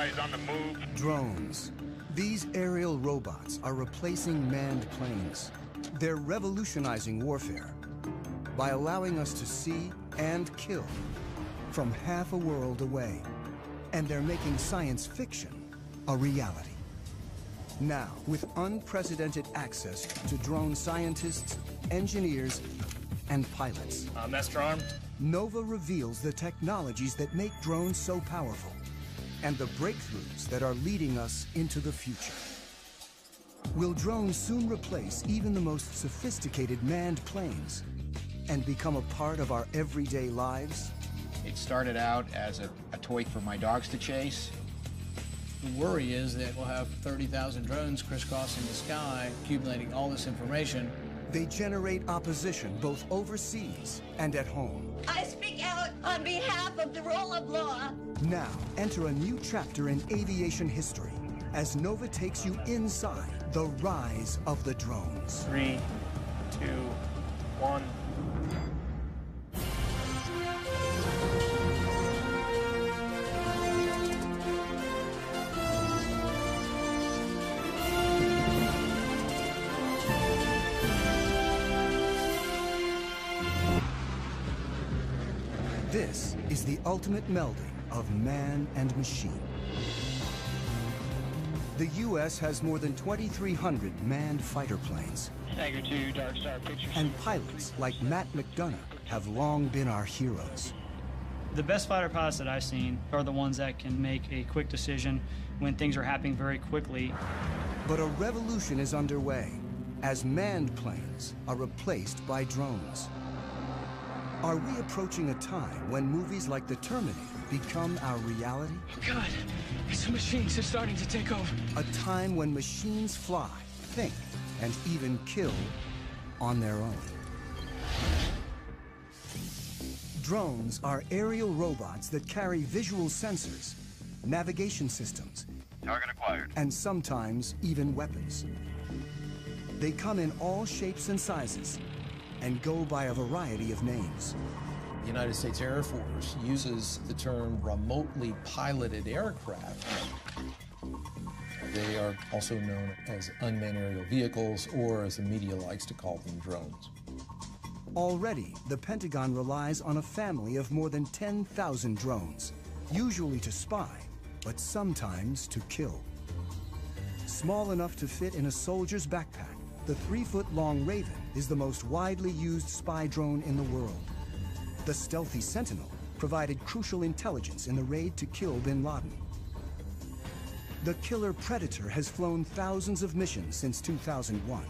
guys on the move. Drones. These aerial robots are replacing manned planes. They're revolutionizing warfare by allowing us to see and kill from half a world away. And they're making science fiction a reality. Now, with unprecedented access to drone scientists, engineers, and pilots. Master Arm. Nova reveals the technologies that make drones so powerful and the breakthroughs that are leading us into the future. Will drones soon replace even the most sophisticated manned planes and become a part of our everyday lives? It started out as a toy for my dogs to chase. The worry is that we'll have 30,000 drones crisscrossing the sky, accumulating all this information. They generate opposition both overseas and at home. I speak out on behalf of the rule of law. Now, enter a new chapter in aviation history as Nova takes you inside the rise of the drones. 3, 2, 1. This is the ultimate melding of man and machine. The U.S. has more than 2,300 manned fighter planes. Tiger 2, Dark Star Pictures. And pilots like Matt McDonough have long been our heroes. The best fighter pilots that I've seen are the ones that can make a quick decision when things are happening very quickly. But a revolution is underway as manned planes are replaced by drones. Are we approaching a time when movies like The Terminator become our reality? Oh God, these machines are starting to take over. A time when machines fly, think, and even kill on their own. Drones are aerial robots that carry visual sensors, navigation systems, Target acquired. and sometimes even weapons. They come in all shapes and sizes and go by a variety of names. The United States Air Force uses the term remotely piloted aircraft. They are also known as unmanned aerial vehicles, or as the media likes to call them, drones. Already, the Pentagon relies on a family of more than 10,000 drones, usually to spy, but sometimes to kill. Small enough to fit in a soldier's backpack, the 3-foot-long Raven is the most widely used spy drone in the world. The stealthy Sentinel provided crucial intelligence in the raid to kill bin Laden. The killer Predator has flown thousands of missions since 2001.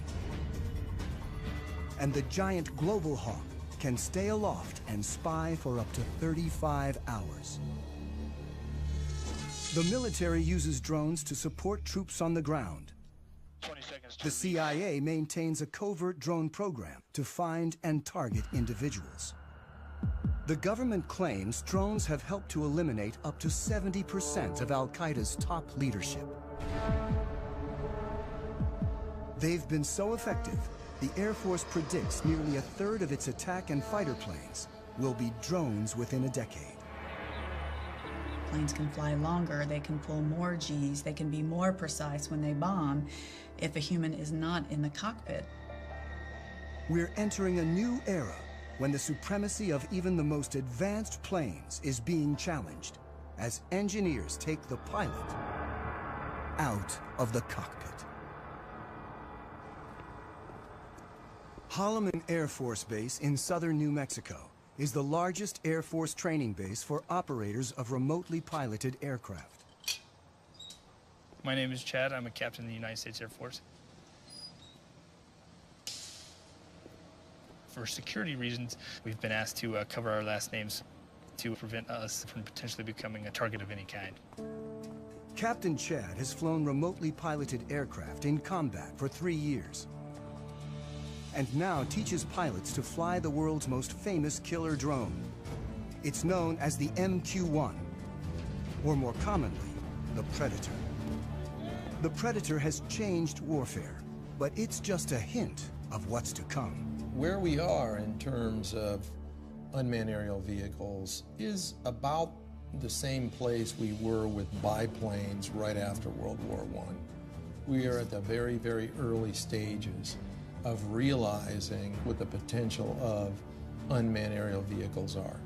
And the giant Global Hawk can stay aloft and spy for up to 35 hours. The military uses drones to support troops on the ground. 20 seconds. The CIA maintains a covert drone program to find and target individuals. The government claims drones have helped to eliminate up to 70% of Al-Qaeda's top leadership. They've been so effective, the Air Force predicts nearly a third of its attack and fighter planes will be drones within a decade. Planes can fly longer, they can pull more Gs, they can be more precise when they bomb if a human is not in the cockpit. We're entering a new era when the supremacy of even the most advanced planes is being challenged as engineers take the pilot out of the cockpit. Holloman Air Force Base in southern New Mexico is the largest Air Force training base for operators of remotely piloted aircraft. My name is Chad. I'm a captain in the United States Air Force. For security reasons, we've been asked to cover our last names to prevent us from potentially becoming a target of any kind. Captain Chad has flown remotely piloted aircraft in combat for 3 years, and now teaches pilots to fly the world's most famous killer drone. It's known as the MQ-1, or more commonly, the Predator. The Predator has changed warfare, but it's just a hint of what's to come. Where we are in terms of unmanned aerial vehicles is about the same place we were with biplanes right after World War I. We are at the very, very early stages of realizing what the potential of unmanned aerial vehicles are.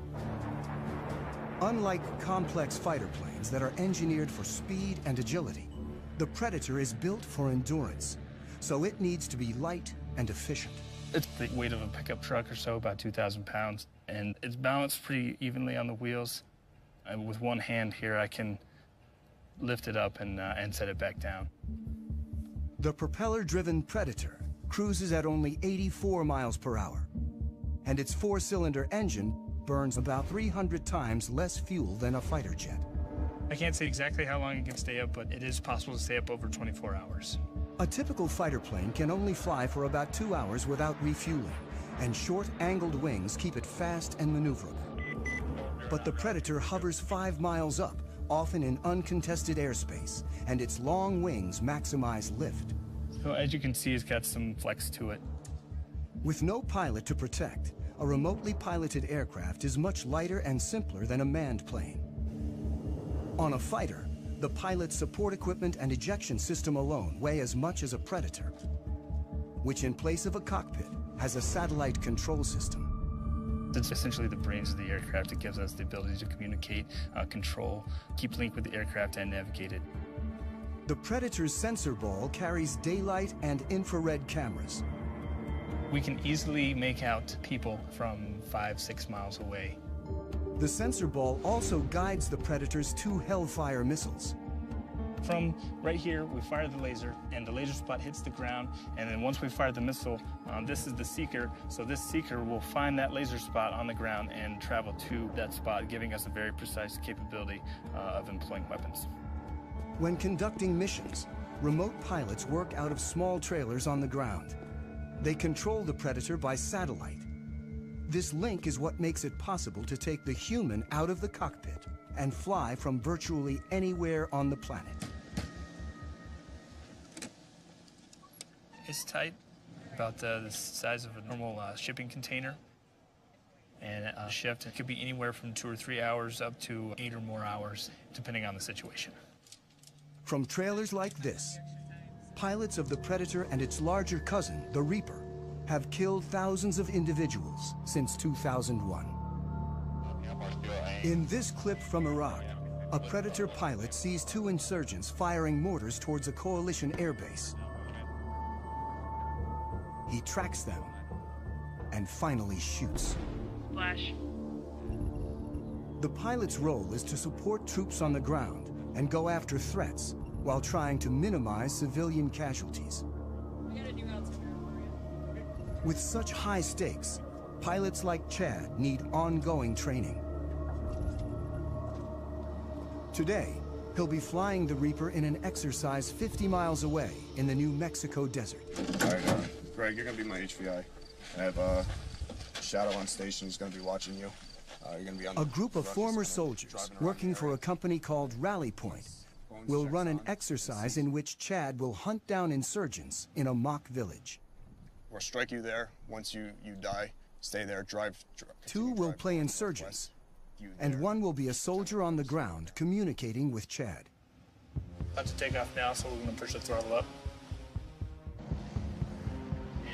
Unlike complex fighter planes that are engineered for speed and agility, the Predator is built for endurance, so it needs to be light and efficient. It's the weight of a pickup truck or so, about 2,000 pounds, and it's balanced pretty evenly on the wheels. And with one hand here, I can lift it up and set it back down. The propeller-driven Predator cruises at only 84 miles per hour, and its four-cylinder engine burns about 300 times less fuel than a fighter jet. I can't say exactly how long it can stay up, but it is possible to stay up over 24 hours. A typical fighter plane can only fly for about 2 hours without refueling, and short, angled wings keep it fast and maneuverable. But the Predator hovers 5 miles up, often in uncontested airspace, and its long wings maximize lift. So as you can see, it's got some flex to it. With no pilot to protect, a remotely piloted aircraft is much lighter and simpler than a manned plane. On a fighter, the pilot's support equipment and ejection system alone weigh as much as a Predator, which in place of a cockpit has a satellite control system. It's essentially the brains of the aircraft. It gives us the ability to communicate, control, keep link with the aircraft, and navigate it. The Predator's sensor ball carries daylight and infrared cameras. We can easily make out people from 5-6 miles away. The sensor ball also guides the Predator's 2 Hellfire missiles. From right here, we fire the laser, and the laser spot hits the ground, and then once we fire the missile, this is the seeker, so this seeker will find that laser spot on the ground and travel to that spot, giving us a very precise capability of employing weapons. When conducting missions, remote pilots work out of small trailers on the ground. They control the Predator by satellite. This link is what makes it possible to take the human out of the cockpit and fly from virtually anywhere on the planet. It's tight, about the size of a normal shipping container. And a shift, it could be anywhere from 2 or 3 hours up to 8 or more hours, depending on the situation. From trailers like this, pilots of the Predator and its larger cousin, the Reaper, have killed thousands of individuals since 2001. In this clip from Iraq, a Predator pilot sees 2 insurgents firing mortars towards a coalition airbase. He tracks them and finally shoots. Flash. The pilot's role is to support troops on the ground and go after threats while trying to minimize civilian casualties. With such high stakes, pilots like Chad need ongoing training. Today, he'll be flying the Reaper in an exercise 50 miles away in the New Mexico desert. All right, Greg, you're gonna be my HVI. I have Shadow on station. He's gonna be watching you. You're gonna be on a group of former soldiers working for a company called Rally Point will run an exercise in which Chad will hunt down insurgents in a mock village. Or strike you there. Once you die, stay there, drive 2 will play insurgents, and 1 will be a soldier on the ground communicating with Chad. About to take off now, so we're going to push the throttle up.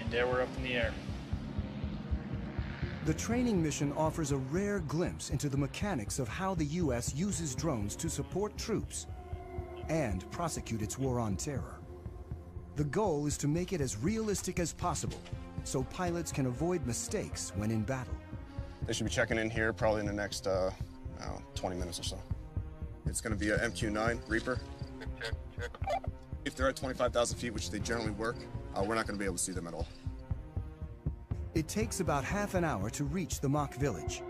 And there we're up in the air. The training mission offers a rare glimpse into the mechanics of how the U.S. uses drones to support troops and prosecute its war on terror. The goal is to make it as realistic as possible, so pilots can avoid mistakes when in battle. They should be checking in here probably in the next 20 minutes or so. It's going to be a MQ-9 Reaper. If they're at 25,000 feet, which they generally work, we're not going to be able to see them at all. It takes about half an hour to reach the mock village.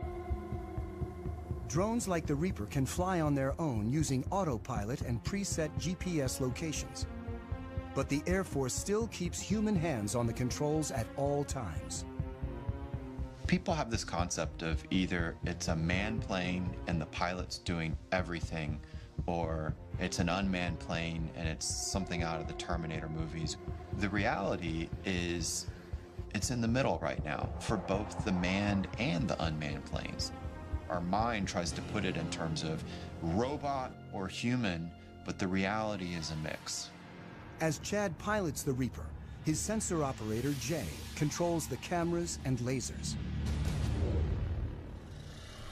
Drones like the Reaper can fly on their own using autopilot and preset GPS locations. But the Air Force still keeps human hands on the controls at all times. People have this concept of either it's a manned plane and the pilot's doing everything, or it's an unmanned plane and it's something out of the Terminator movies. The reality is it's in the middle right now for both the manned and the unmanned planes. our mind tries to put it in terms of robot or human, but the reality is a mix. As Chad pilots the Reaper, his sensor operator, Jay, controls the cameras and lasers.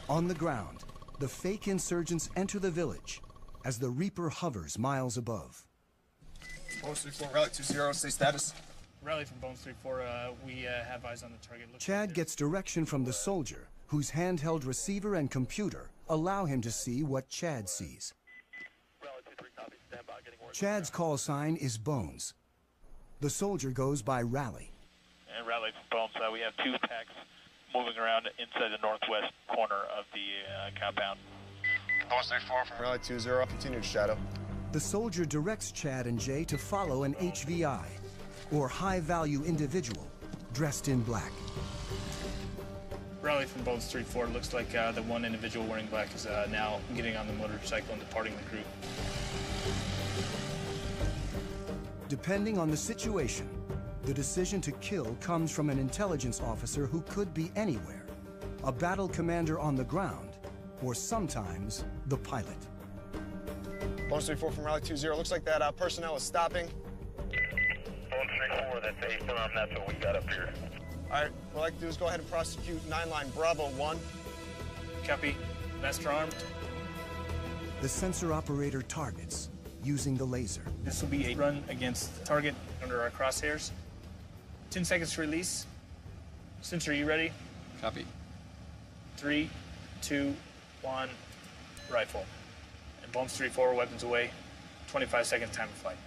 On the ground, the fake insurgents enter the village as the Reaper hovers miles above. Bones 3-4, rally 2-0, stay status. Rally from Bones 3-4, we have eyes on the target. Chad gets direction from the soldier, whose handheld receiver and computer allow him to see what Chad sees. Chad's call sign is Bones. The soldier goes by Rally. And Rally from Bones, we have 2 packs moving around inside the northwest corner of the compound. Bones 3-4 from rally 2-0, continue to shadow. The soldier directs Chad and Jay to follow an HVI, or high-value individual, dressed in black. Rally from Bones 3-4, looks like the one individual wearing black is now getting on the motorcycle and departing the group. Depending on the situation, the decision to kill comes from an intelligence officer who could be anywhere, a battle commander on the ground, or sometimes the pilot. Bones 3-4 from rally 2-0, looks like that personnel is stopping. Bones 3-4, that's A-firm, that's what we got up here. All right, what I'd like to do is go ahead and prosecute 9-line Bravo 1. Copy. Master armed. The sensor operator targets using the laser. This will be a run against the target under our crosshairs. 10 seconds to release. Sensor, you ready? Copy. 3, 2, 1, rifle. And Bones 3-4, weapons away. 25 seconds time of flight.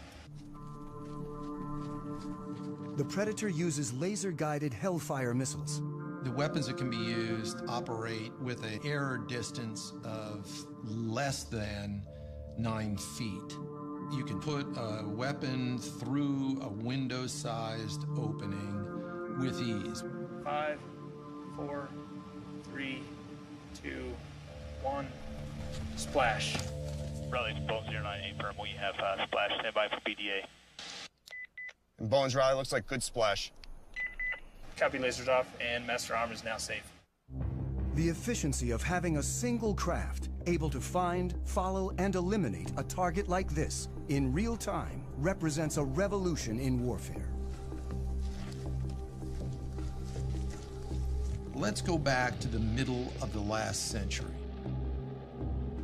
The Predator uses laser-guided Hellfire missiles. The weapons that can be used operate with an error distance of less than 9 feet. You can put a weapon through a window-sized opening with ease. 5, 4, 3, 2, 1, splash. Rally to Bones 09, A-firm, we have splash, standby for BDA. And Bones rally looks like good splash. Copy, lasers off, and Master Arm is now safe. The efficiency of having a single craft able to find, follow, and eliminate a target like this in real time represents a revolution in warfare. Let's go back to the middle of the last century.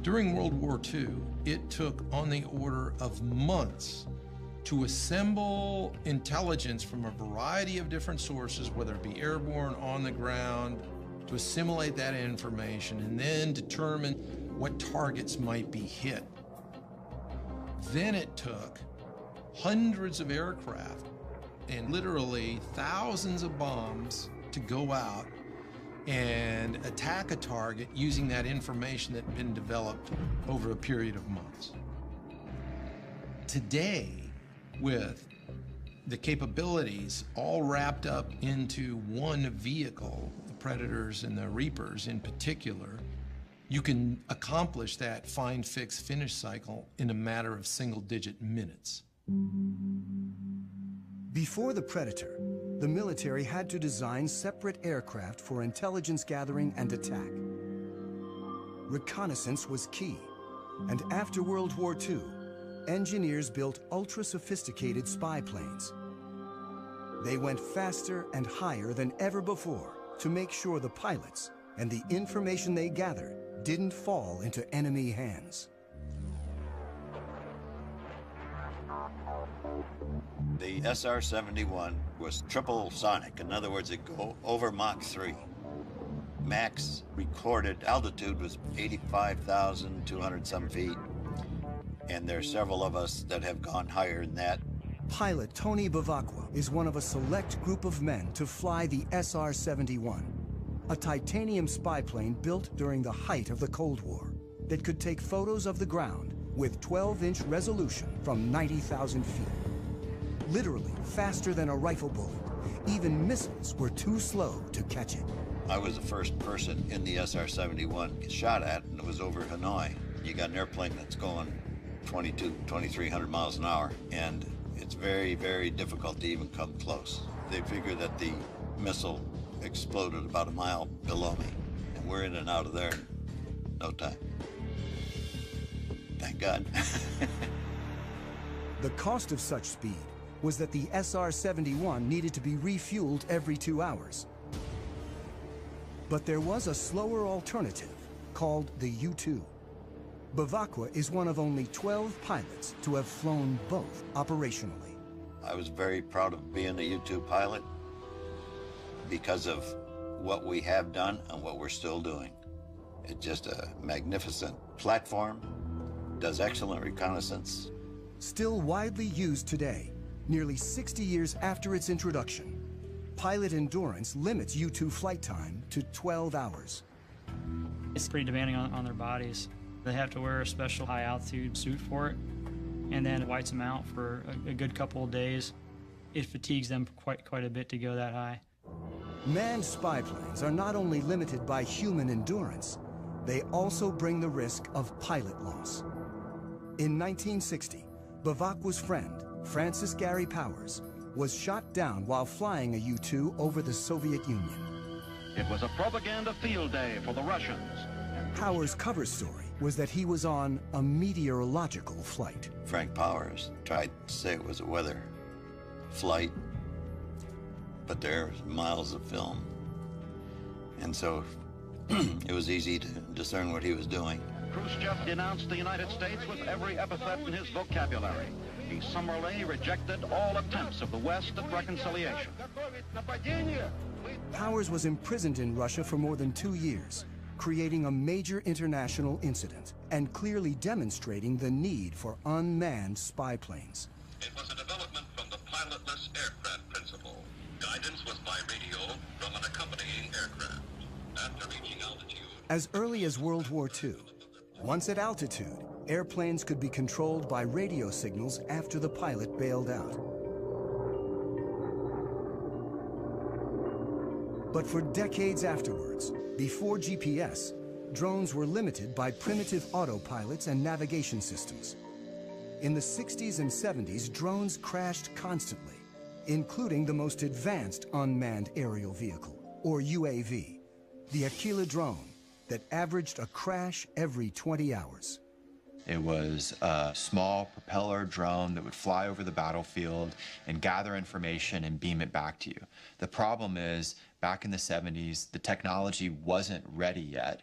During World War II, it took on the order of months to assemble intelligence from a variety of different sources, whether it be airborne, on the ground, to assimilate that information and then determine what targets might be hit. Then it took hundreds of aircraft and literally thousands of bombs to go out and attack a target using that information that had been developed over a period of months. Today, with the capabilities all wrapped up into one vehicle, the Predators and the Reapers in particular, you can accomplish that find, fix, finish cycle in a matter of single-digit minutes. Before the Predator, the military had to design separate aircraft for intelligence gathering and attack. Reconnaissance was key, and after World War II, engineers built ultra-sophisticated spy planes. They went faster and higher than ever before to make sure the pilots and the information they gathered didn't fall into enemy hands. The SR-71 was triple sonic. In other words, it go over Mach 3. Max recorded altitude was 85,200 some feet. And there are several of us that have gone higher than that. Pilot Tony Bavacqua is one of a select group of men to fly the SR-71, a titanium spy plane built during the height of the Cold War that could take photos of the ground with 12-inch resolution from 90,000 feet. Literally faster than a rifle bullet. Even missiles were too slow to catch it. I was the first person in the SR-71 get shot at, and it was over Hanoi. You got an airplane that's going 2,300 miles an hour, and it's very, very difficult to even come close. They figure that the missile exploded about a mile below me, and we're in and out of there in no time. Thank God. The cost of such speed was that the SR-71 needed to be refueled every 2 hours. But there was a slower alternative called the U-2. Bavacqua is one of only 12 pilots to have flown both operationally. I was very proud of being a U-2 pilot because of what we have done and what we're still doing. It's just a magnificent platform, does excellent reconnaissance. Still widely used today, nearly 60 years after its introduction, pilot endurance limits U-2 flight time to 12 hours. It's pretty demanding on their bodies. They have to wear a special high-altitude suit for it, and then it whites them out for a good couple of days. It fatigues them quite a bit to go that high. Manned spy planes are not only limited by human endurance, they also bring the risk of pilot loss. In 1960, Bavacqua's friend, Francis Gary Powers, was shot down while flying a U-2 over the Soviet Union. It was a propaganda field day for the Russians. Powers' cover story was that he was on a meteorological flight. Frank Powers tried to say it was a weather flight, but there was miles of film. And so it was easy to discern what he was doing. Khrushchev denounced the United States with every epithet in his vocabulary. He summarily rejected all attempts of the West at reconciliation. Powers was imprisoned in Russia for more than 2 years, creating a major international incident and clearly demonstrating the need for unmanned spy planes. It was a development from the pilotless aircraft principle. Guidance was by radio from an accompanying aircraft. After reaching altitude... As early as World War II, once at altitude, airplanes could be controlled by radio signals after the pilot bailed out. But for decades afterwards, before GPS, drones were limited by primitive autopilots and navigation systems. In the 60s and 70s, drones crashed constantly, including the most advanced unmanned aerial vehicle, or UAV, the Aquila drone, that averaged a crash every 20 hours. It was a small propeller drone that would fly over the battlefield and gather information and beam it back to you. The problem is, back in the 70s, the technology wasn't ready yet.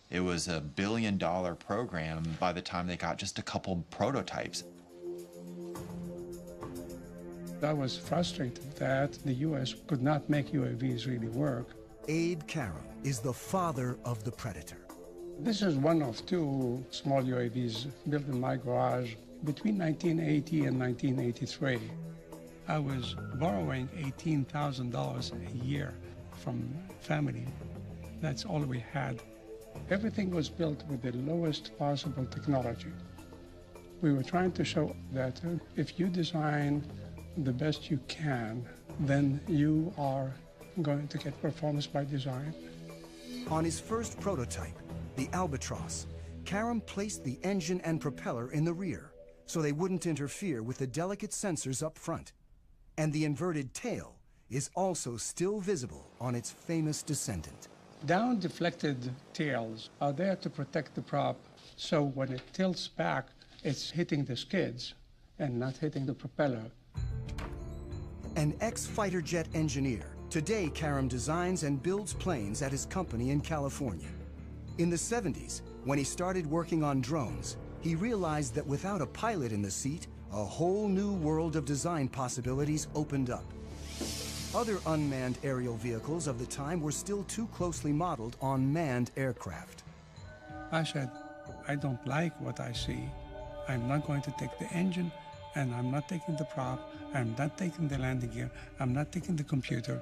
It was a $1 billion program by the time they got just a couple prototypes. I was frustrated that the U.S. could not make UAVs really work. Abe Karam is the father of the Predator. This is one of two small UAVs built in my garage between 1980 and 1983. I was borrowing $18,000 a year from family. That's all we had. Everything was built with the lowest possible technology. We were trying to show that if you design the best you can, then you are going to get performance by design. On his first prototype, the Albatross, Karam placed the engine and propeller in the rear so they wouldn't interfere with the delicate sensors up front. And the inverted tail is also still visible on its famous descendant. Down-deflected tails are there to protect the prop, so when it tilts back, it's hitting the skids and not hitting the propeller. An ex-fighter jet engineer, today Karam designs and builds planes at his company in California. In the 70s, when he started working on drones, he realized that without a pilot in the seat, a whole new world of design possibilities opened up. Other unmanned aerial vehicles of the time were still too closely modeled on manned aircraft. I said, I don't like what I see. I'm not going to take the engine, and I'm not taking the prop, I'm not taking the landing gear, I'm not taking the computer.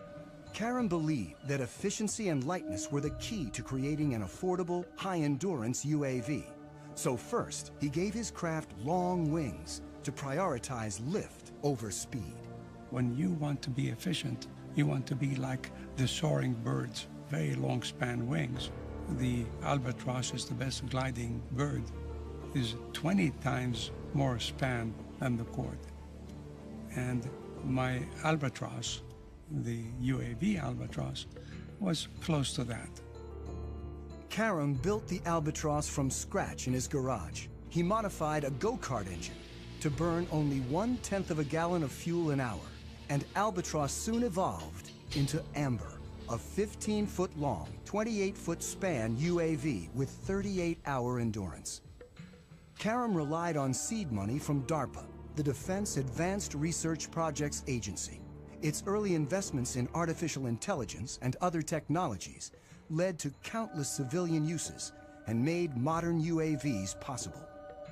Karam believed that efficiency and lightness were the key to creating an affordable, high-endurance UAV. So first, he gave his craft long wings to prioritize lift over speed. When you want to be efficient, you want to be like the soaring birds, very long span wings. The albatross is the best gliding bird, is 20 times more span than the cord. And my albatross, the UAV albatross, was close to that. Karam built the Albatross from scratch in his garage. He modified a go-kart engine to burn only 1/10 of a gallon of fuel an hour, and Albatross soon evolved into Amber, a 15-foot-long, 28-foot span UAV with 38-hour endurance. Karam relied on seed money from DARPA, the Defense Advanced Research Projects Agency. Its early investments in artificial intelligence and other technologies led to countless civilian uses and made modern UAVs possible.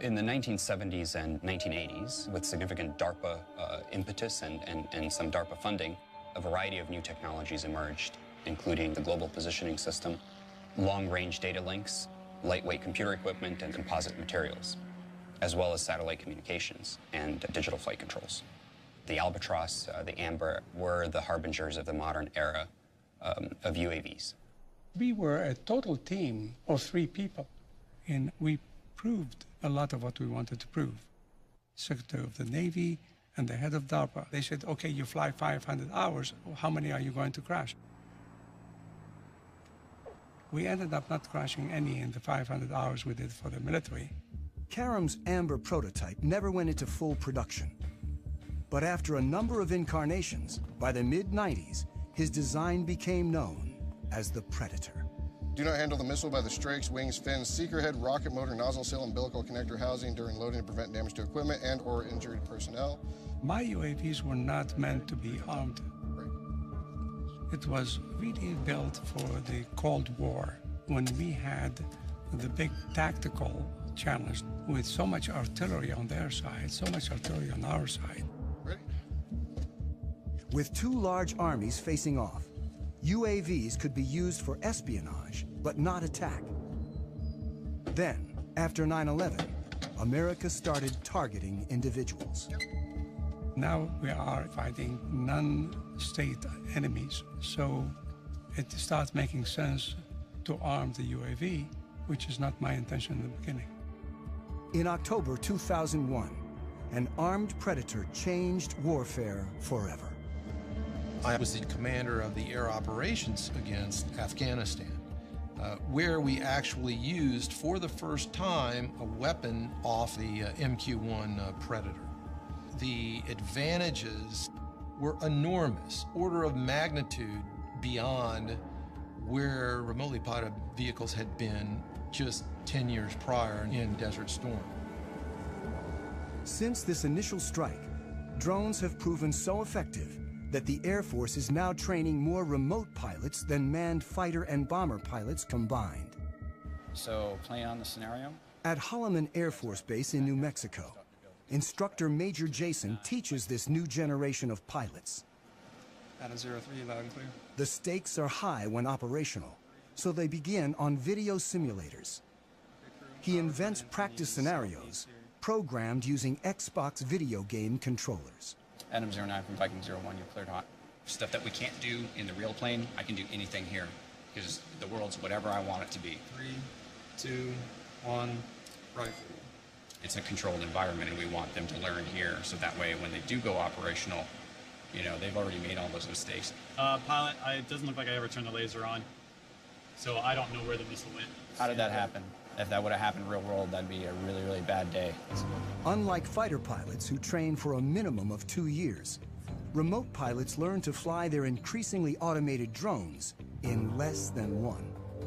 In the 1970s and 1980s, with significant DARPA impetus and some DARPA funding, a variety of new technologies emerged, including the Global Positioning System, long-range data links, lightweight computer equipment, and composite materials, as well as satellite communications and digital flight controls. The Albatross, the Amber, were the harbingers of the modern era of UAVs. We were a total team of 3 people, and we proved a lot of what we wanted to prove. Secretary of the Navy and the head of DARPA, they said, okay, you fly 500 hours, how many are you going to crash? We ended up not crashing any in the 500 hours we did for the military. Karam's Amber prototype never went into full production. But after a number of incarnations, by the mid-90s, his design became known as the Predator. Do not handle the missile by the strakes, wings, fins, seeker head, rocket motor, nozzle seal, umbilical connector housing during loading to prevent damage to equipment and or injured personnel. My UAVs were not meant to be armed. It was really built for the Cold War, when we had the big tactical challenge with so much artillery on their side, so much artillery on our side. Ready? With 2 large armies facing off, UAVs could be used for espionage, but not attack. Then, after 9/11, America started targeting individuals. Now we are fighting non-state enemies, so it starts making sense to arm the UAV, which is not my intention in the beginning. In October 2001, an armed Predator changed warfare forever. I was the commander of the air operations against Afghanistan, where we actually used, for the first time, a weapon off the MQ-1 Predator. The advantages were enormous, order of magnitude beyond where remotely piloted vehicles had been just 10 years prior in Desert Storm. Since this initial strike, drones have proven so effective that the Air Force is now training more remote pilots than manned fighter and bomber pilots combined. So, playing on the scenario? At Holloman Air Force Base in New Mexico, instructor Major Jason teaches this new generation of pilots. Adam 03, loud and clear. The stakes are high when operational, so they begin on video simulators. He invents practice scenarios, programmed using Xbox video game controllers. Adam 09 from Viking 01, you're cleared hot. Stuff that we can't do in the real plane, I can do anything here, because the world's whatever I want it to be. 3, 2, 1, rifle. It's a controlled environment, and we want them to learn here, so that way when they do go operational, you know, they've already made all those mistakes. Pilot, it doesn't look like I ever turned the laser on, so I don't know where the missile went. How did that happen? If that would have happened in real world, that'd be a really, really bad day. Unlike fighter pilots who train for a minimum of 2 years, remote pilots learn to fly their increasingly automated drones in less than 1.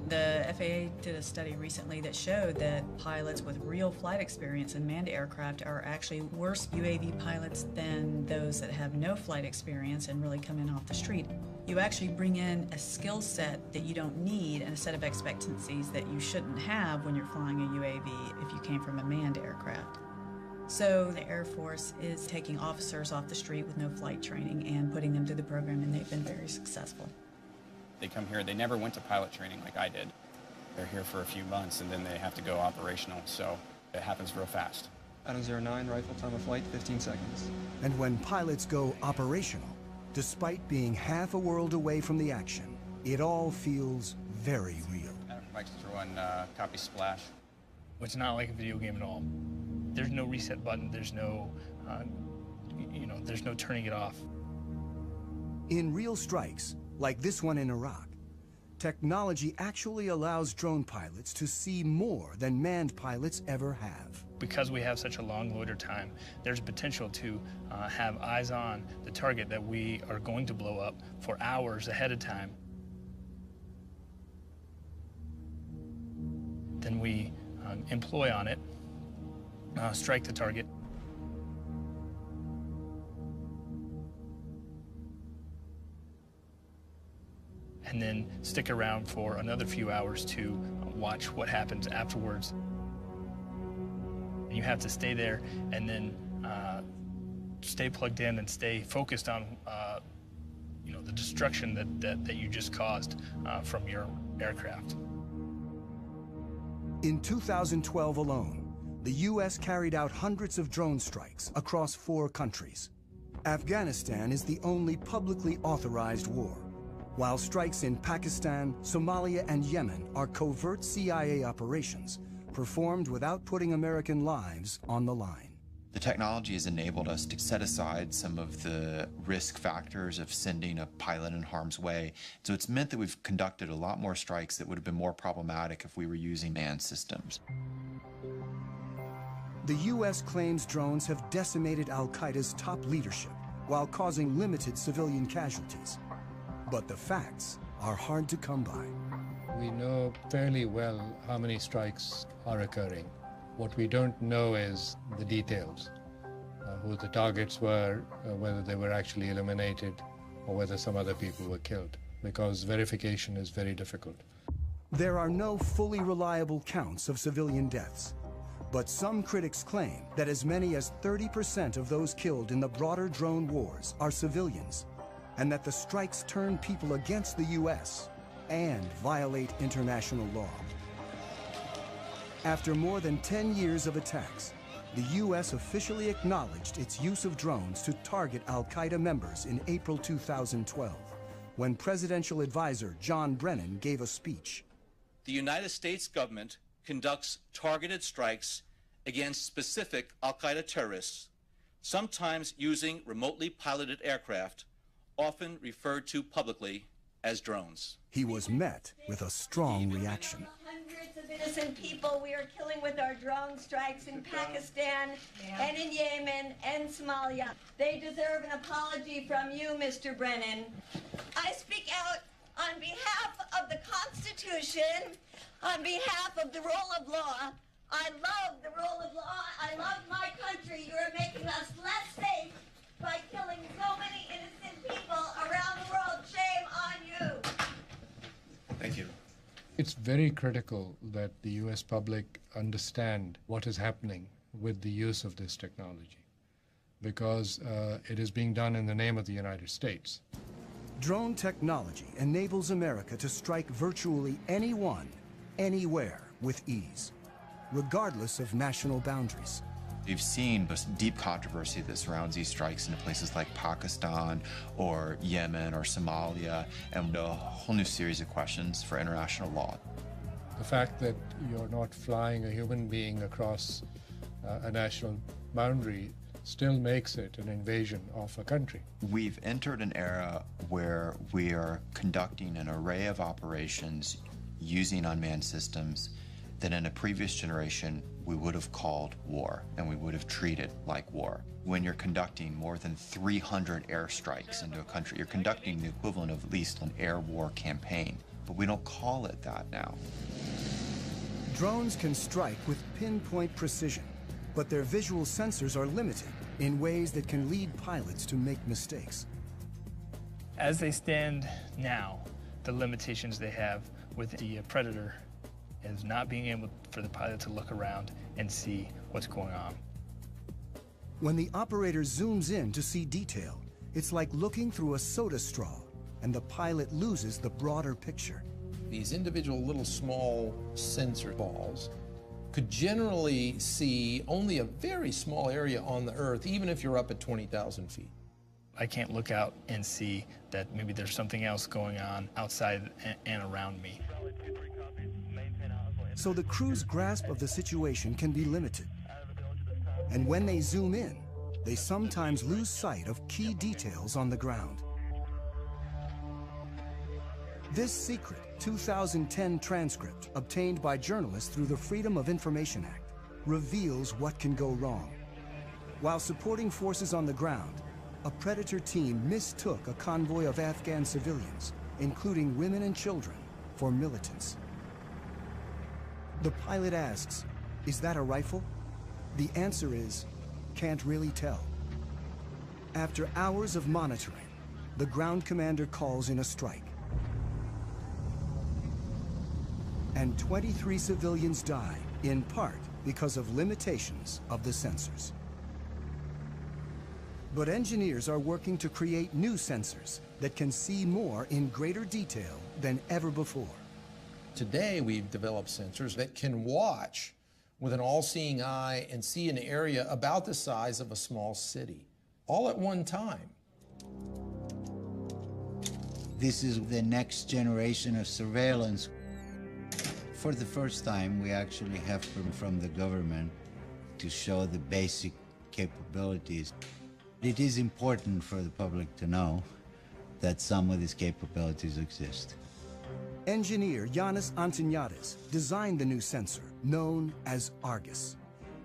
The FAA did a study recently that showed that pilots with real flight experience in manned aircraft are actually worse UAV pilots than those that have no flight experience and really come in off the street. You actually bring in a skill set that you don't need and a set of expectancies that you shouldn't have when you're flying a UAV if you came from a manned aircraft. So the Air Force is taking officers off the street with no flight training and putting them through the program, and they've been very successful. They come here, they never went to pilot training like I did. They're here for a few months and then they have to go operational, so it happens real fast. Adam 09, rifle, time of flight, 15 seconds. And when pilots go operational, despite being half a world away from the action, it all feels very real. Mike's throwing copy splash. It's not like a video game at all. There's no reset button, there's no, there's no turning it off. In real strikes, like this one in Iraq, Technology actually allows drone pilots to see more than manned pilots ever have. Because we have such a long loiter time, there's potential to have eyes on the target that we are going to blow up for hours ahead of time. Then we employ on it, strike the target. And then stick around for another few hours to watch what happens afterwards. You have to stay there and then stay plugged in and stay focused on the destruction that you just caused from your aircraft. In 2012 alone, the U.S. carried out hundreds of drone strikes across 4 countries. Afghanistan is the only publicly authorized war, while strikes in Pakistan, Somalia, and Yemen are covert CIA operations performed without putting American lives on the line. The technology has enabled us to set aside some of the risk factors of sending a pilot in harm's way. So it's meant that we've conducted a lot more strikes that would have been more problematic if we were using manned systems. The U.S. claims drones have decimated al-Qaeda's top leadership while causing limited civilian casualties. But the facts are hard to come by. We know fairly well how many strikes are occurring. What we don't know is the details, who the targets were, whether they were actually eliminated, or whether some other people were killed, because verification is very difficult. There are no fully reliable counts of civilian deaths, but some critics claim that as many as 30% of those killed in the broader drone wars are civilians, and that the strikes turn people against the U.S. and violate international law. After more than 10 years of attacks, the U.S. officially acknowledged its use of drones to target al-Qaeda members in April 2012, when presidential advisor John Brennan gave a speech. The United States government conducts targeted strikes against specific al-Qaeda terrorists, sometimes using remotely piloted aircraft, often referred to publicly as drones. He was met with a strong reaction. Hundreds of innocent people we are killing with our drone strikes in Pakistan and in Yemen and Somalia. They deserve an apology from you, Mr. Brennan. I speak out on behalf of the Constitution, on behalf of the rule of law. I love the rule of law. I love my country. You are making us less safe by killing so many innocent people around the world. Shame on you. Thank you. It's very critical that the U.S. public understand what is happening with the use of this technology, because it is being done in the name of the United States. Drone technology enables America to strike virtually anyone, anywhere with ease, regardless of national boundaries. We've seen deep controversy that surrounds these strikes in places like Pakistan or Yemen or Somalia, and a whole new series of questions for international law. The fact that you're not flying a human being across a national boundary still makes it an invasion of a country. We've entered an era where we are conducting an array of operations using unmanned systems that in a previous generation we would have called war, and we would have treated like war. When you're conducting more than 300 airstrikes into a country, you're conducting the equivalent of at least an air war campaign, but we don't call it that now. Drones can strike with pinpoint precision, but their visual sensors are limited in ways that can lead pilots to make mistakes. As they stand now, the limitations they have with the Predator is not being able for the pilot to look around and see what's going on. When the operator zooms in to see detail, it's like looking through a soda straw, and the pilot loses the broader picture. These individual little small sensor balls could generally see only a very small area on the Earth, even if you're up at 20,000 feet. I can't look out and see that maybe there's something else going on outside and around me. So the crew's grasp of the situation can be limited. And when they zoom in, they sometimes lose sight of key details on the ground. This secret 2010 transcript, obtained by journalists through the Freedom of Information Act, reveals what can go wrong. While supporting forces on the ground, a Predator team mistook a convoy of Afghan civilians, including women and children, for militants. The pilot asks, "Is that a rifle?" The answer is, "Can't really tell." After hours of monitoring, the ground commander calls in a strike. And 23 civilians die, in part because of limitations of the sensors. But engineers are working to create new sensors that can see more in greater detail than ever before. Today, we've developed sensors that can watch with an all-seeing eye and see an area about the size of a small city, all at one time. This is the next generation of surveillance. For the first time, we actually have from the government to show the basic capabilities. It is important for the public to know that some of these capabilities exist. Engineer Yanis Antoniadis designed the new sensor, known as Argus.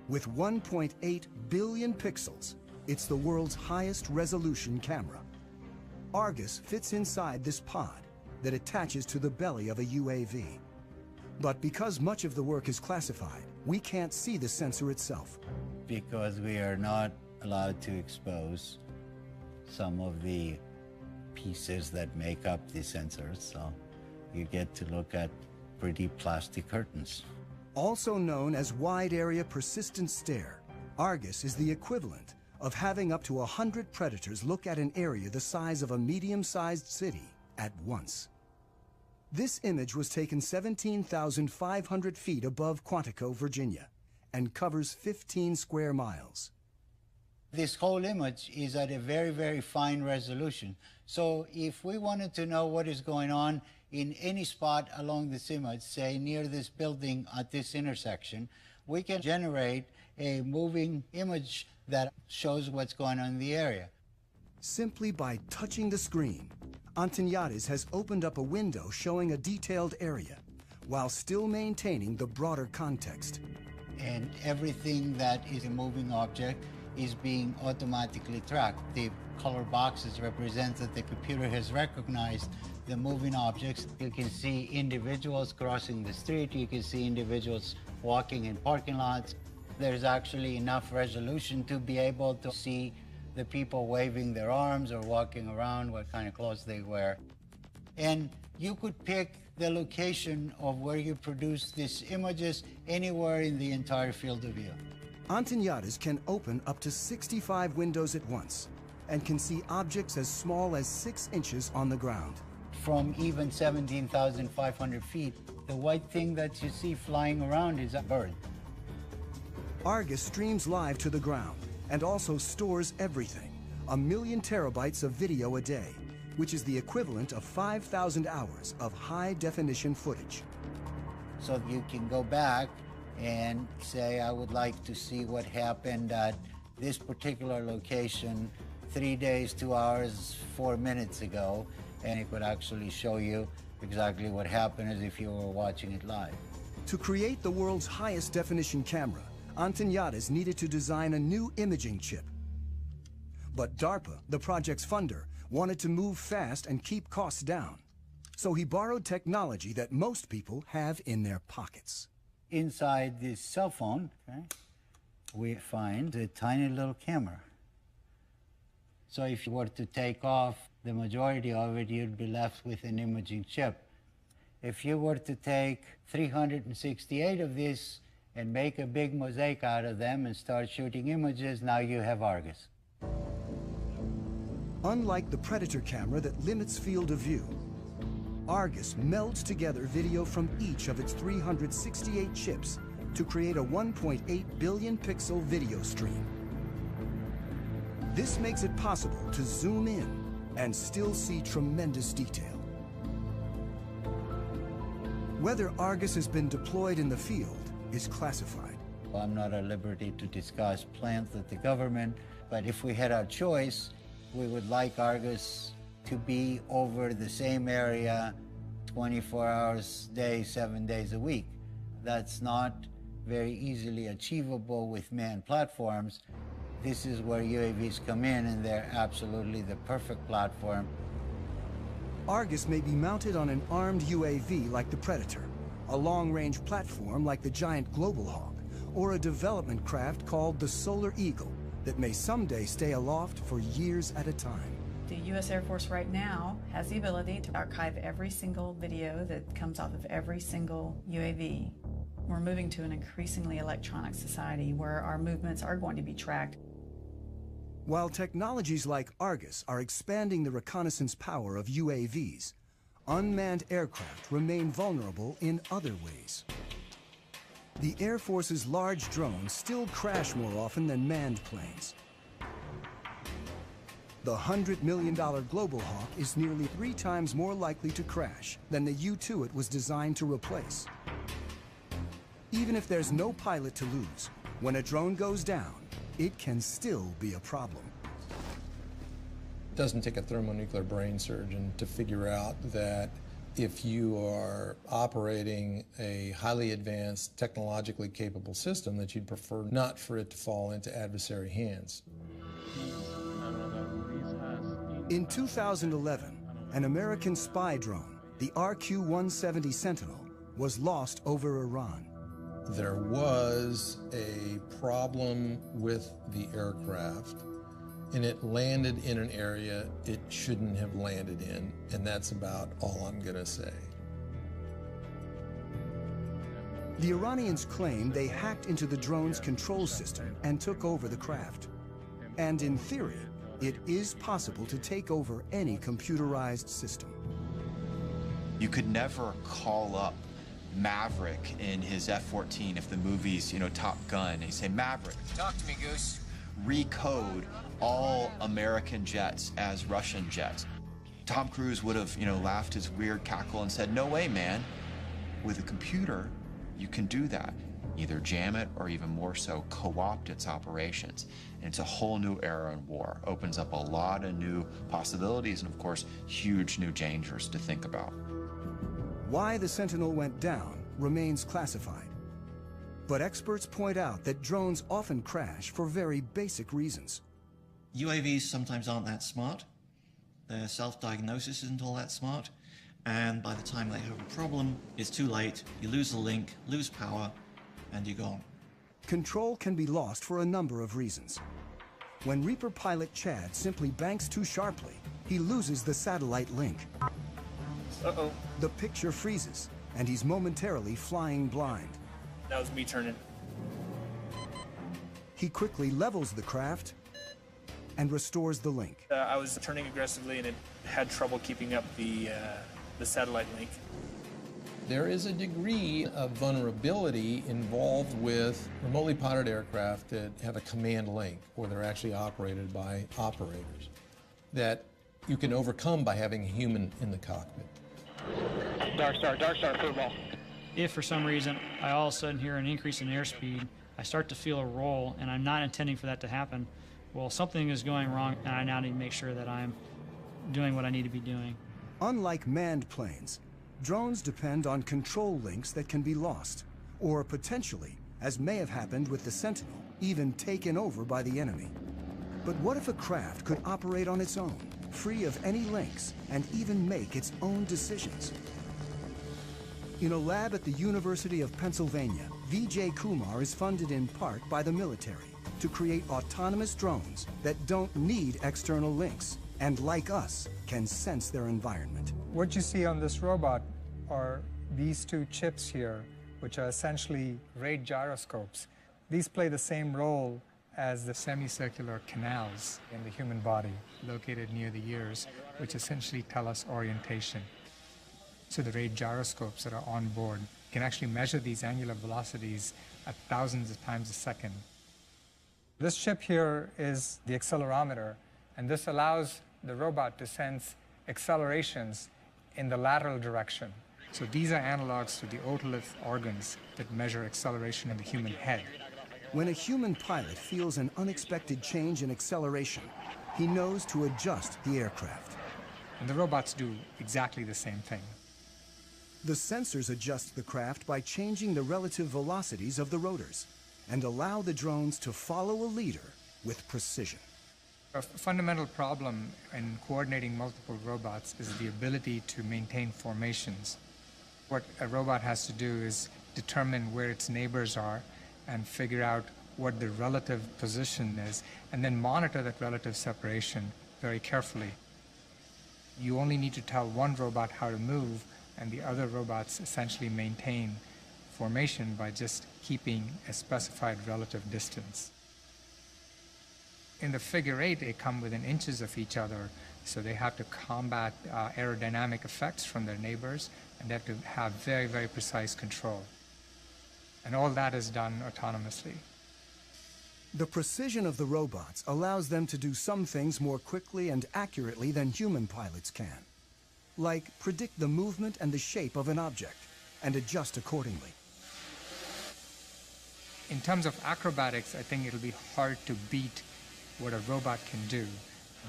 With 1.8 billion pixels, it's the world's highest resolution camera. Argus fits inside this pod that attaches to the belly of a UAV. But because much of the work is classified, we can't see the sensor itself. Because we are not allowed to expose some of the pieces that make up the sensors, so you get to look at pretty plastic curtains. Also known as Wide Area Persistent Stare, Argus is the equivalent of having up to 100 predators look at an area the size of a medium-sized city at once. This image was taken 17,500 feet above Quantico, Virginia, and covers 15 square miles. This whole image is at a very, very fine resolution. So if we wanted to know what is going on in any spot along this image, say near this building at this intersection, we can generate a moving image that shows what's going on in the area. Simply by touching the screen, Antoniadis has opened up a window showing a detailed area, while still maintaining the broader context. And everything that is a moving object is being automatically tracked. The color boxes represent that the computer has recognized the moving objects. You can see individuals crossing the street. You can see individuals walking in parking lots. There's actually enough resolution to be able to see the people waving their arms or walking around, what kind of clothes they wear. And you could pick the location of where you produce these images anywhere in the entire field of view. Antoniadis can open up to 65 windows at once and can see objects as small as 6 inches on the ground. From even 17,500 feet, the white thing that you see flying around is a bird. Argus streams live to the ground and also stores everything, 1 million terabytes of video a day, which is the equivalent of 5,000 hours of high-definition footage. So you can go back and say, I would like to see what happened at this particular location 3 days, 2 hours, 4 minutes ago, and it would actually show you exactly what happened as if you were watching it live. To create the world's highest definition camera, Antoniadis needed to design a new imaging chip. But DARPA, the project's funder, wanted to move fast and keep costs down. So he borrowed technology that most people have in their pockets. Inside this cell phone, okay, we find a tiny little camera. So if you were to take off the majority of it, you'd be left with an imaging chip. If you were to take 368 of these and make a big mosaic out of them and start shooting images, now you have Argus. Unlike the Predator camera that limits field of view, Argus melds together video from each of its 368 chips to create a 1.8 billion pixel video stream. This makes it possible to zoom in and still see tremendous detail. Whether Argus has been deployed in the field is classified. Well, I'm not at liberty to discuss plans with the government, but if we had our choice, we would like Argus to be over the same area 24 hours a day, 7 days a week. That's not very easily achievable with manned platforms. This is where UAVs come in, and they're absolutely the perfect platform. Argus may be mounted on an armed UAV like the Predator, a long-range platform like the giant Global Hawk, or a development craft called the Solar Eagle that may someday stay aloft for years at a time. The U.S. Air Force right now has the ability to archive every single video that comes off of every single UAV. We're moving to an increasingly electronic society where our movements are going to be tracked. While technologies like Argus are expanding the reconnaissance power of UAVs, unmanned aircraft remain vulnerable in other ways. The Air Force's large drones still crash more often than manned planes. The $100 million Global Hawk is nearly 3 times more likely to crash than the U-2 it was designed to replace. Even if there's no pilot to lose, when a drone goes down, it can still be a problem. It doesn't take a thermonuclear brain surgeon to figure out that if you are operating a highly advanced, technologically capable system, that you'd prefer not for it to fall into adversary hands. In 2011, an American spy drone, the RQ-170 Sentinel, was lost over Iran. There was a problem with the aircraft, and it landed in an area it shouldn't have landed in, and that's about all I'm going to say. The Iranians claim they hacked into the drone's control system and took over the craft. And in theory, it is possible to take over any computerized system. You could never call up Maverick in his F-14 if the movie's, Top Gun, and you say, Maverick, talk to me, Goose. Recode all American jets as Russian jets. Tom Cruise would have, laughed his weird cackle and said, no way, man. With a computer, you can do that. Either jam it or even more so, co-opt its operations. And it's a whole new era in war. Opens up a lot of new possibilities and, of course, huge new dangers to think about. Why the Sentinel went down remains classified. But experts point out that drones often crash for very basic reasons. UAVs sometimes aren't that smart. Their self-diagnosis isn't all that smart. And by the time they have a problem, it's too late. You lose the link, lose power, and you're gone. Control can be lost for a number of reasons. When Reaper pilot Chad simply banks too sharply, he loses the satellite link. Uh-oh. The picture freezes, and he's momentarily flying blind. That was me turning. He quickly levels the craft and restores the link. I was turning aggressively, and it had trouble keeping up the satellite link. There is a degree of vulnerability involved with remotely piloted aircraft that have a command link, or they're actually operated by operators, that you can overcome by having a human in the cockpit. Dark Star, football. If for some reason I all of a sudden hear an increase in airspeed, I start to feel a roll, and I'm not intending for that to happen, well, something is going wrong, and I now need to make sure that I'm doing what I need to be doing. Unlike manned planes, drones depend on control links that can be lost, or potentially, as may have happened with the Sentinel, even taken over by the enemy. But what if a craft could operate on its own, free of any links, and even make its own decisions? In a lab at the University of Pennsylvania, Vijay Kumar is funded in part by the military to create autonomous drones that don't need external links, and like us, can sense their environment. What you see on this robot are these two chips here, which are essentially rate gyroscopes. These play the same role as the semicircular canals in the human body located near the ears, which essentially tell us orientation. So the rate gyroscopes that are on board can actually measure these angular velocities at thousands of times a second. This chip here is the accelerometer, and this allows the robot to sense accelerations in the lateral direction. So these are analogs to the otolith organs that measure acceleration in the human head. When a human pilot feels an unexpected change in acceleration, he knows to adjust the aircraft. And the robots do exactly the same thing. The sensors adjust the craft by changing the relative velocities of the rotors and allow the drones to follow a leader with precision. A fundamental problem in coordinating multiple robots is the ability to maintain formations. What a robot has to do is determine where its neighbors are and figure out what the relative position is, and then monitor that relative separation very carefully. You only need to tell one robot how to move, and the other robots essentially maintain formation by just keeping a specified relative distance. In the figure eight, they come within inches of each other, so they have to combat aerodynamic effects from their neighbors, and they have to have very, very precise control. And all that is done autonomously. The precision of the robots allows them to do some things more quickly and accurately than human pilots can, like predict the movement and the shape of an object and adjust accordingly. In terms of acrobatics, I think it'll be hard to beat what a robot can do.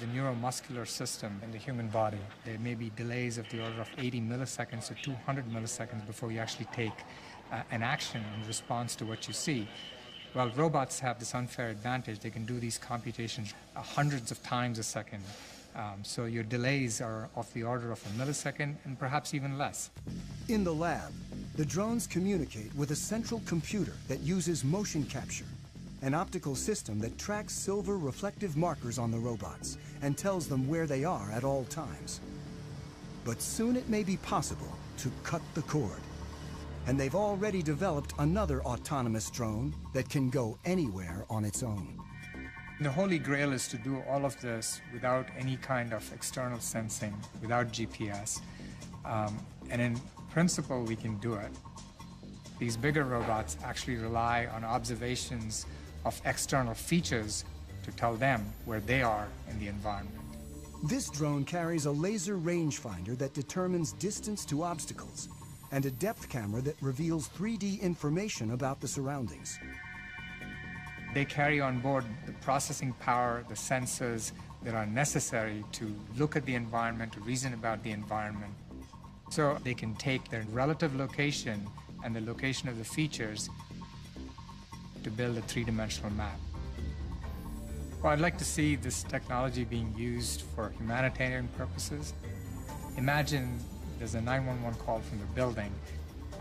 The neuromuscular system in the human body, there may be delays of the order of 80 milliseconds to 200 milliseconds before you actually take an action in response to what you see. Well, robots have this unfair advantage. They can do these computations hundreds of times a second. So your delays are of the order of a millisecond and perhaps even less. In the lab, the drones communicate with a central computer that uses motion capture, an optical system that tracks silver reflective markers on the robots and tells them where they are at all times. But soon it may be possible to cut the cord. And they've already developed another autonomous drone that can go anywhere on its own. The holy grail is to do all of this without any kind of external sensing, without GPS. And in principle, we can do it. These bigger robots actually rely on observations of external features to tell them where they are in the environment. This drone carries a laser rangefinder that determines distance to obstacles and a depth camera that reveals 3D information about the surroundings. They carry on board the processing power, the sensors that are necessary to look at the environment, to reason about the environment. So they can take their relative location and the location of the features to build a three-dimensional map. Well, I'd like to see this technology being used for humanitarian purposes. Imagine there's a 911 call from the building.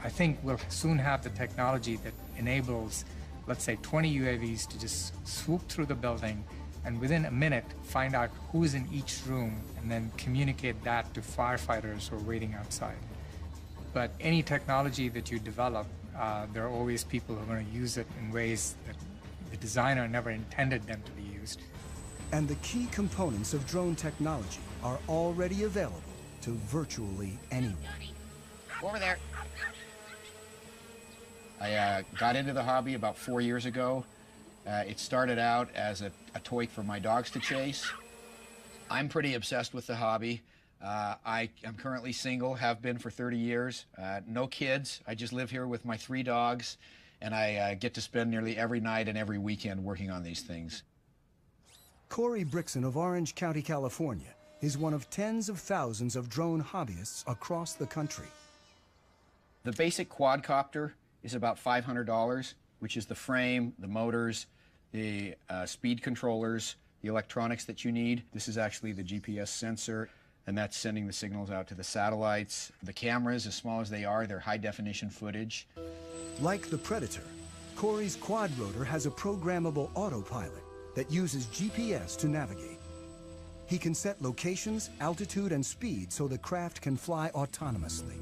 I think we'll soon have the technology that enables, let's say, 20 UAVs to just swoop through the building and within a minute find out who's in each room and then communicate that to firefighters who are waiting outside. But any technology that you develop, there are always people who are going to use it in ways that the designer never intended them to be used. And the key components of drone technology are already available to virtually anyone. Over there. I got into the hobby about 4 years ago. It started out as a toy for my dogs to chase. I'm pretty obsessed with the hobby. I am currently single, have been for 30 years. No kids. I just live here with my 3 dogs, and I get to spend nearly every night and every weekend working on these things. Corey Brixon of Orange County, California, is one of tens of thousands of drone hobbyists across the country. The basic quadcopter is about $500, which is the frame, the motors, the speed controllers, the electronics that you need. This is actually the GPS sensor, and that's sending the signals out to the satellites. The cameras, as small as they are, they're high-definition footage. Like the Predator, Corey's quad rotor has a programmable autopilot that uses GPS to navigate. He can set locations, altitude, and speed so the craft can fly autonomously.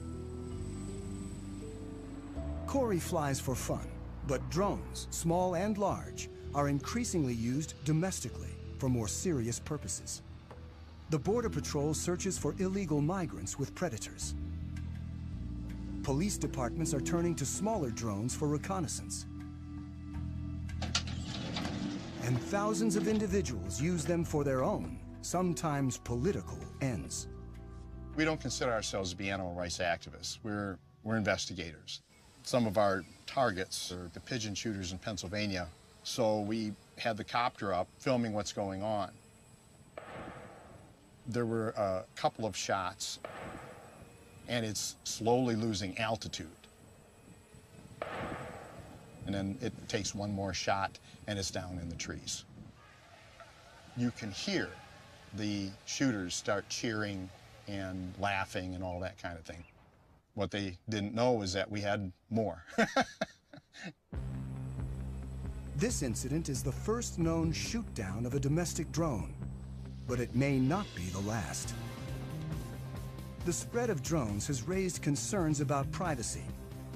Corey flies for fun, but drones, small and large, are increasingly used domestically for more serious purposes. The Border Patrol searches for illegal migrants with Predators. Police departments are turning to smaller drones for reconnaissance. And thousands of individuals use them for their own, sometimes political, ends. We don't consider ourselves to be animal rights activists. We're investigators. Some of our targets are the pigeon shooters in Pennsylvania, so we had the copter up filming what's going on. There were a couple of shots, and it's slowly losing altitude. And then it takes one more shot, and it's down in the trees. You can hear the shooters start cheering and laughing and all that kind of thing. What they didn't know is that we had more. This incident is the first known shoot-down of a domestic drone, but it may not be the last. The spread of drones has raised concerns about privacy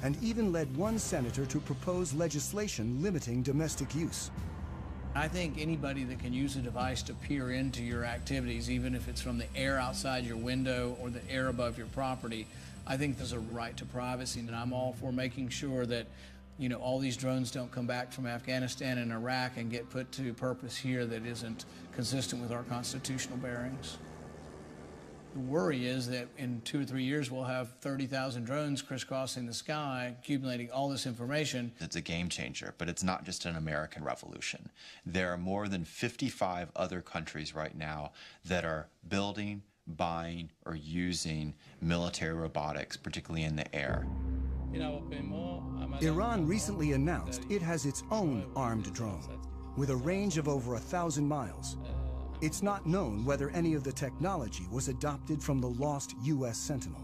and even led one senator to propose legislation limiting domestic use. I think anybody that can use a device to peer into your activities, even if it's from the air outside your window or the air above your property, I think there's a right to privacy, and I'm all for making sure that, you know, all these drones don't come back from Afghanistan and Iraq and get put to purpose here that isn't consistent with our constitutional bearings. The worry is that in 2 or 3 years we'll have 30,000 drones crisscrossing the sky, accumulating all this information. It's a game changer, but it's not just an American revolution. There are more than 55 other countries right now that are building, buying, or using military robotics, particularly in the air. Iran recently announced it has its own armed drone with a range of over 1,000 miles. It's not known whether any of the technology was adopted from the lost U.S. Sentinel.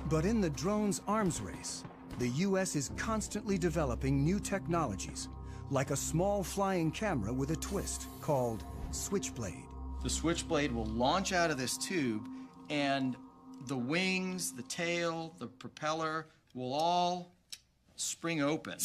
But in the drone's arms race, the U.S. is constantly developing new technologies, like a small flying camera with a twist called Switchblade. The Switchblade will launch out of this tube, and the wings, the tail, the propeller will all spring open.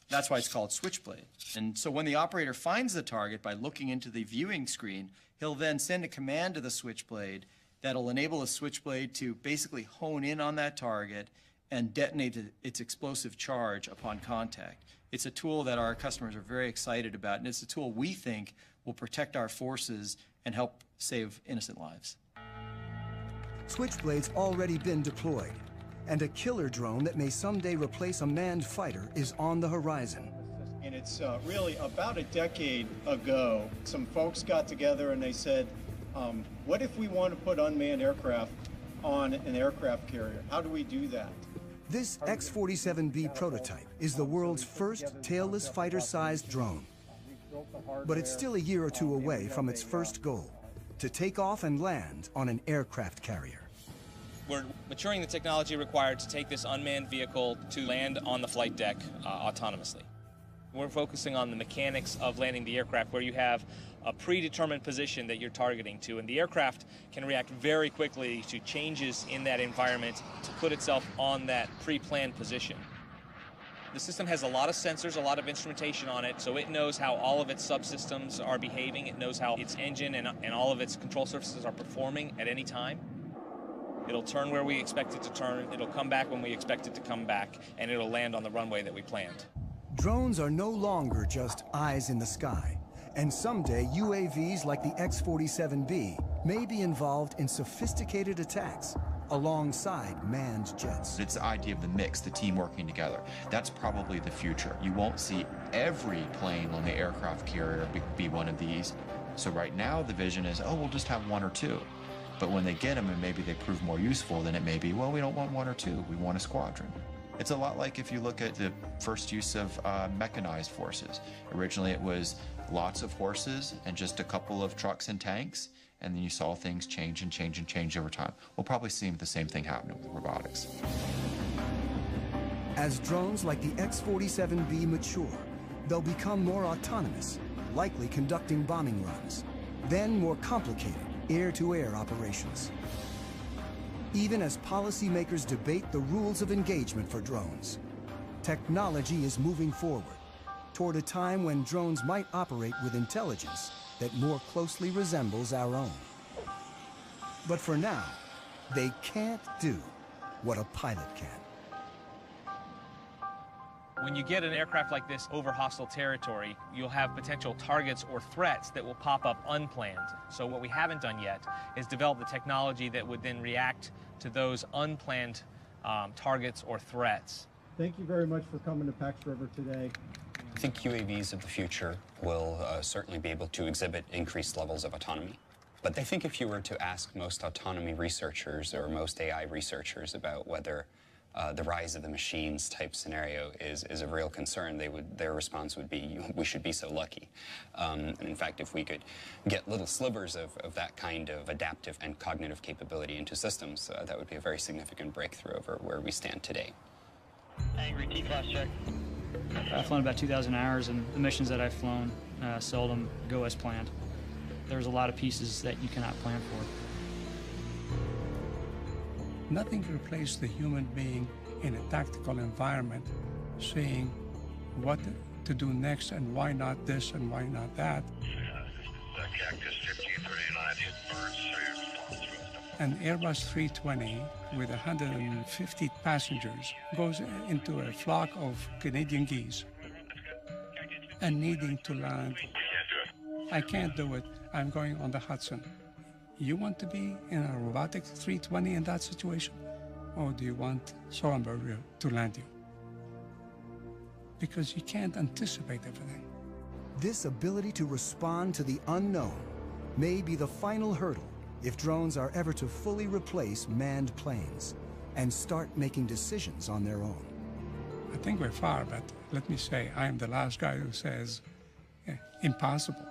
That's why it's called Switchblade. And so when the operator finds the target by looking into the viewing screen, he'll then send a command to the Switchblade that'll enable the Switchblade to basically hone in on that target and detonate its explosive charge upon contact. It's a tool that our customers are very excited about, and it's a tool we think will protect our forces and help save innocent lives. Switchblade's already been deployed, and a killer drone that may someday replace a manned fighter is on the horizon. And it's really about a decade ago, some folks got together and they said, what if we want to put unmanned aircraft on an aircraft carrier? How do we do that? This X-47B prototype is the world's first tailless fighter-sized drone. But it's still a year or two away from its first goal, to take off and land on an aircraft carrier. We're maturing the technology required to take this unmanned vehicle to land on the flight deck autonomously. We're focusing on the mechanics of landing the aircraft, where you have a predetermined position that you're targeting to, and the aircraft can react very quickly to changes in that environment to put itself on that pre-planned position. The system has a lot of sensors, a lot of instrumentation on it, so it knows how all of its subsystems are behaving. It knows how its engine and all of its control surfaces are performing at any time. It'll turn where we expect it to turn, it'll come back when we expect it to come back, and it'll land on the runway that we planned. Drones are no longer just eyes in the sky, and someday UAVs like the X-47B may be involved in sophisticated attacks alongside manned jets. It's the idea of the mix, the team working together. That's probably the future. You won't see every plane on the aircraft carrier be one of these. So right now the vision is, oh, we'll just have one or two. But when they get them and maybe they prove more useful, then it may be, well, we don't want one or two, we want a squadron. It's a lot like if you look at the first use of mechanized forces. Originally it was lots of horses and just a couple of trucks and tanks, and then you saw things change and change and change over time. We'll probably see the same thing happening with robotics. As drones like the X-47B mature, they'll become more autonomous, likely conducting bombing runs, then more complicated air-to-air operations. Even as policymakers debate the rules of engagement for drones, technology is moving forward toward a time when drones might operate with intelligence that more closely resembles our own. But for now, they can't do what a pilot can. When you get an aircraft like this over hostile territory, you'll have potential targets or threats that will pop up unplanned. So what we haven't done yet is develop the technology that would then react to those unplanned targets or threats. Thank you very much for coming to Pax River today. I think UAVs of the future will certainly be able to exhibit increased levels of autonomy. But I think if you were to ask most autonomy researchers or most AI researchers about whether the rise of the machines type scenario is a real concern, their response would be, we should be so lucky. And in fact, if we could get little slivers of that kind of adaptive and cognitive capability into systems, that would be a very significant breakthrough over where we stand today. Angry T-class check. I've flown about 2,000 hours, and the missions that I've flown seldom go as planned. There's a lot of pieces that you cannot plan for. Nothing replaces the human being in a tactical environment, seeing what to do next and why not this and why not that. An Airbus 320 with 150 passengers goes into a flock of Canadian geese and needing to land. I can't do it. I'm going on the Hudson. You want to be in a robotic 320 in that situation? Or do you want Sorenberg to land you? Because you can't anticipate everything. This ability to respond to the unknown may be the final hurdle if drones are ever to fully replace manned planes and start making decisions on their own. I think we're far, but let me say, I am the last guy who says, impossible.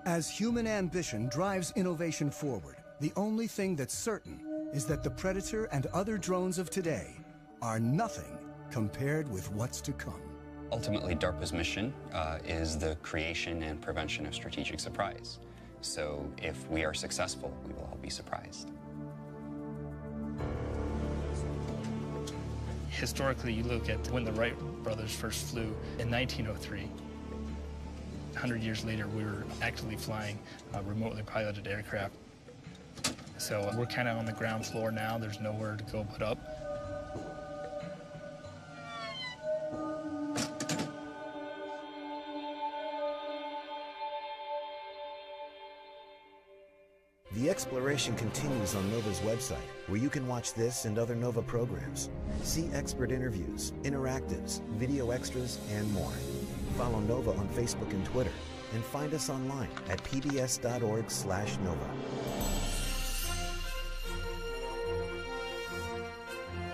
As human ambition drives innovation forward, the only thing that's certain is that the Predator and other drones of today are nothing compared with what's to come. Ultimately, DARPA's mission is the creation and prevention of strategic surprise. So if we are successful, we will all be surprised. Historically, you look at when the Wright brothers first flew in 1903. 100 years later, we were actively flying remotely piloted aircraft. So we're kind of on the ground floor now. There's nowhere to go but up. The exploration continues on NOVA's website, where you can watch this and other NOVA programs, see expert interviews, interactives, video extras, and more. Follow NOVA on Facebook and Twitter, and find us online at pbs.org/NOVA.